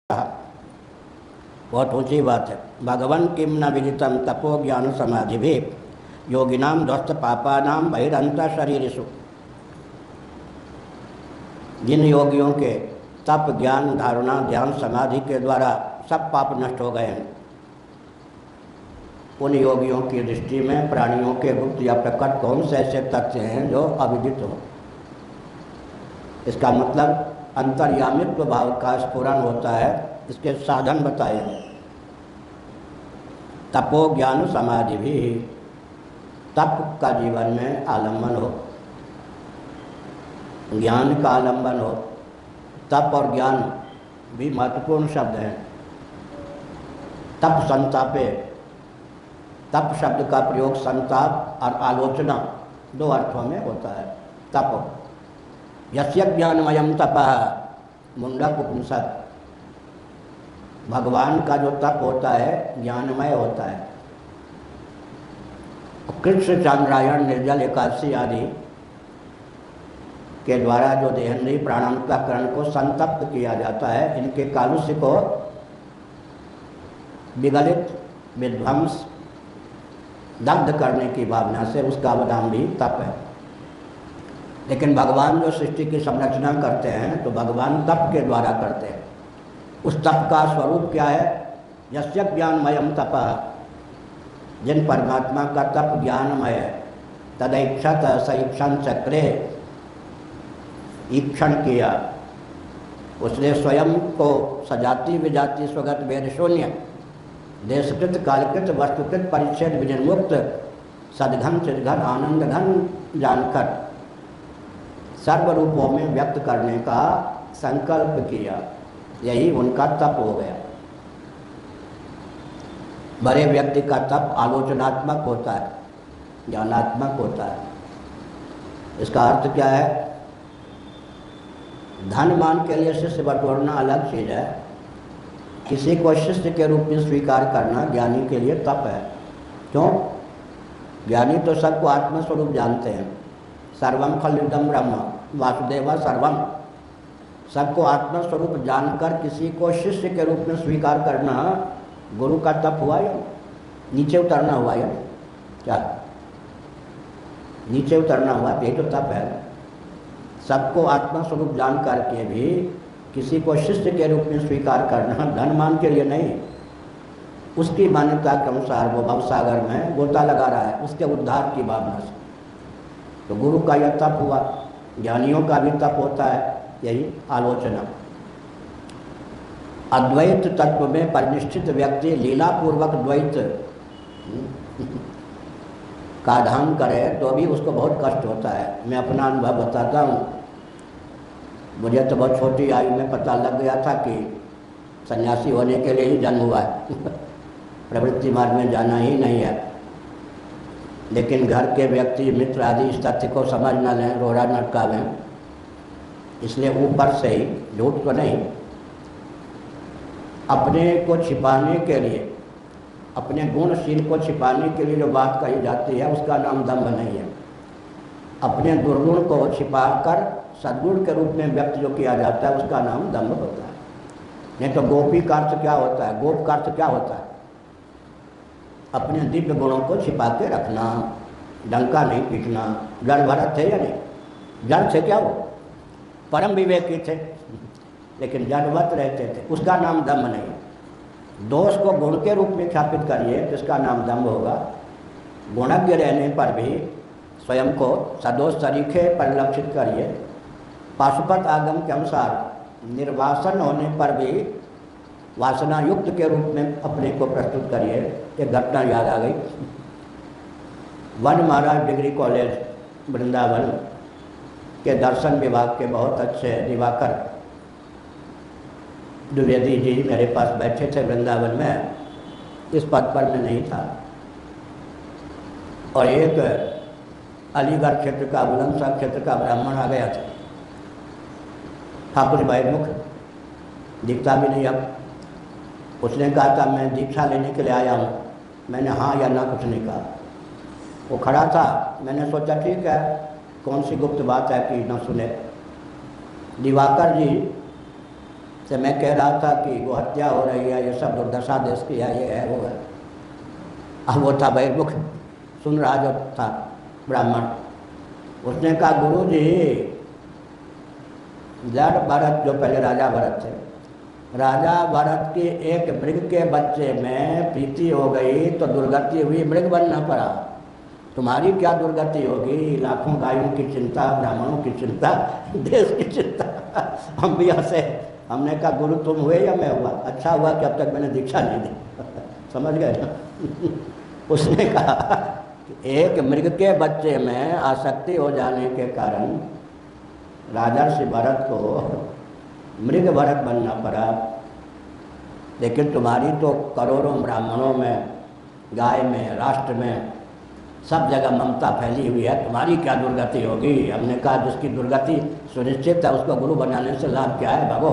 बहुत ऊंची बात है। भगवन किम न विदितम तपो ज्ञान समाधि भी योगिनाम ध्वस्त पापानाम बहिरंत शरीरसु। जिन योगियों के तप ज्ञान धारणा ध्यान समाधि के द्वारा सब पाप नष्ट हो गए हैं, उन योगियों की दृष्टि में प्राणियों के गुप्त या प्रकट कौन से ऐसे तथ्य हैं जो अविदित हो। इसका मतलब अंतर्यामित्व भाव का स्फुरन होता है। इसके साधन बताए हैं। तपो ज्ञान समाधि भी, तप का जीवन में आलंबन हो, ज्ञान का आलंबन हो। तप और ज्ञान भी महत्वपूर्ण शब्द हैं। तप संतापे, तप शब्द का प्रयोग संताप और आलोचना दो अर्थों में होता है। तप यस्य ज्ञानमयम तपः, मुंडक उपनिषद। भगवान का जो तप होता है ज्ञानमय होता है। कृष्ण चांद्रायण निर्जल एकादशी आदि के द्वारा जो देहेंद्रीय प्राणांतकरण को संतप्त किया जाता है, इनके कालुष्य को विगलित विध्वंस दग्ध करने की भावना से उसका नाम भी तप है। लेकिन भगवान जो सृष्टि की संरचना करते हैं तो भगवान तप के द्वारा करते हैं। उस तप का स्वरूप क्या है? यस्य ज्ञानमयम तपः, जिन परमात्मा का तप ज्ञानमय है। तदैक्षत सईक्षण चक्रे, ईक्षण किया, उसने स्वयं को सजाति विजाति स्वगत वेद शून्य देशकृत कालकृत वस्तुकृत परिच्छेद विनिर्मुक्त सदघन चिदघन आनंद घन जानकर सर्व रूपों में व्यक्त करने का संकल्प किया। यही उनका तप हो गया। बड़े व्यक्ति का तप आलोचनात्मक होता है, ज्ञानात्मक होता है। इसका अर्थ क्या है? धन मान के लिए शिष्य बटोरना अलग चीज है। किसी को शिष्य के रूप में स्वीकार करना ज्ञानी के लिए तप है। क्यों? ज्ञानी तो सबको आत्मस्वरूप जानते हैं। सर्वम खलुदम ब्रह्म वासुदेव सर्वम। सबको आत्मस्वरूप जानकर किसी को शिष्य के रूप में स्वीकार करना गुरु का तप हुआ या नीचे उतरना हुआ या क्या? नीचे उतरना हुआ, यही तो तप है। सबको आत्मस्वरूप जान करके भी किसी को शिष्य के रूप में स्वीकार करना धन मान के लिए नहीं, उसकी मान्यता के अनुसार वो भवसागर में गोता लगा रहा है, उसके उद्धार की भावना से। तो गुरु का यह तप हुआ। ज्ञानियों का भी तप होता है, यही आलोचना। अद्वैत तत्व में परिनिष्ठित व्यक्ति लीलापूर्वक द्वैत का ध्यान करे तो भी उसको बहुत कष्ट होता है। मैं अपना अनुभव बताता हूँ। मुझे तो बहुत छोटी आयु में पता लग गया था कि सन्यासी होने के लिए ही जन्म हुआ है प्रवृत्ति मार्ग में जाना ही नहीं है। लेकिन घर के व्यक्ति मित्र आदि इस तथ्य को समझ न लें, रोड़ा नटकावें, इसलिए ऊपर से ही, झूठ तो नहीं, अपने को छिपाने के लिए, अपने गुणशील को छिपाने के लिए जो बात कही जाती है उसका नाम दंभ नहीं है। अपने दुर्गुण को छिपाकर सद्गुण के रूप में व्यक्त जो किया जाता है उसका नाम दंभ होता है। नहीं तो गोपी का अर्थ क्या होता है? गोप का अर्थ क्या होता है? अपने दिव्य गुणों को छिपा के रखना, डंका नहीं पीटना। जड़ भरत थे या नहीं? जड़ थे क्या? वो परम विवेकी थे लेकिन जड़वत रहते थे, उसका नाम दंभ नहीं। दोष को गुण के रूप में ख्यापित करिए तो इसका नाम दंभ होगा। गुणज्ञ रहने पर भी स्वयं को सदोष तरीके परिलक्षित करिए। पाशुपत आगम के अनुसार निर्वासन होने पर भी वासना युक्त के रूप में अपने को प्रस्तुत करिए। एक घटना याद आ गई। वन महाराज डिग्री कॉलेज वृंदावन के दर्शन विभाग के बहुत अच्छे दिवाकर द्विवेदी जी मेरे पास बैठे थे वृंदावन में। इस पद पर मैं नहीं था। और एक अलीगढ़ क्षेत्र का, बुलंदशहर क्षेत्र का ब्राह्मण आ गया था। ठाकुर भाई मुख दिखता भी नहीं अब। उसने कहा था मैं दीक्षा लेने के लिए आया हूँ। मैंने हाँ या ना कुछ नहीं कहा। वो खड़ा था। मैंने सोचा ठीक है, कौन सी गुप्त बात है कि ना सुने। दिवाकर जी से मैं कह रहा था कि वो हत्या हो रही है, ये सब दुर्दशा देश की है, ये है वो है। अब वो था बहिर्मुख, सुन रहा जो था ब्राह्मण, उसने कहा गुरु जी, जड़ भरत जो पहले राजा भरत थे, राजा भरत के एक मृग के बच्चे में प्रीति हो गई तो दुर्गति हुई, मृग बनना पड़ा। तुम्हारी क्या दुर्गति होगी? लाखों गायों की चिंता, ब्राह्मणों की चिंता, देश की चिंता। हम भी हंसे, हमने कहा गुरु तुम हुए या मैं हुआ? अच्छा हुआ कि अब तक मैंने दीक्षा नहीं दी। समझ गए ना? उसने कहा कि एक मृग के बच्चे में आसक्ति हो जाने के कारण राजा श्री भरत को मृग भरत बनना पड़ा, लेकिन तुम्हारी तो करोड़ों ब्राह्मणों में, गाय में, राष्ट्र में, सब जगह ममता फैली हुई है, तुम्हारी क्या दुर्गति होगी? हमने कहा जिसकी दुर्गति सुनिश्चित है उसको गुरु बनाने से लाभ क्या है भागो।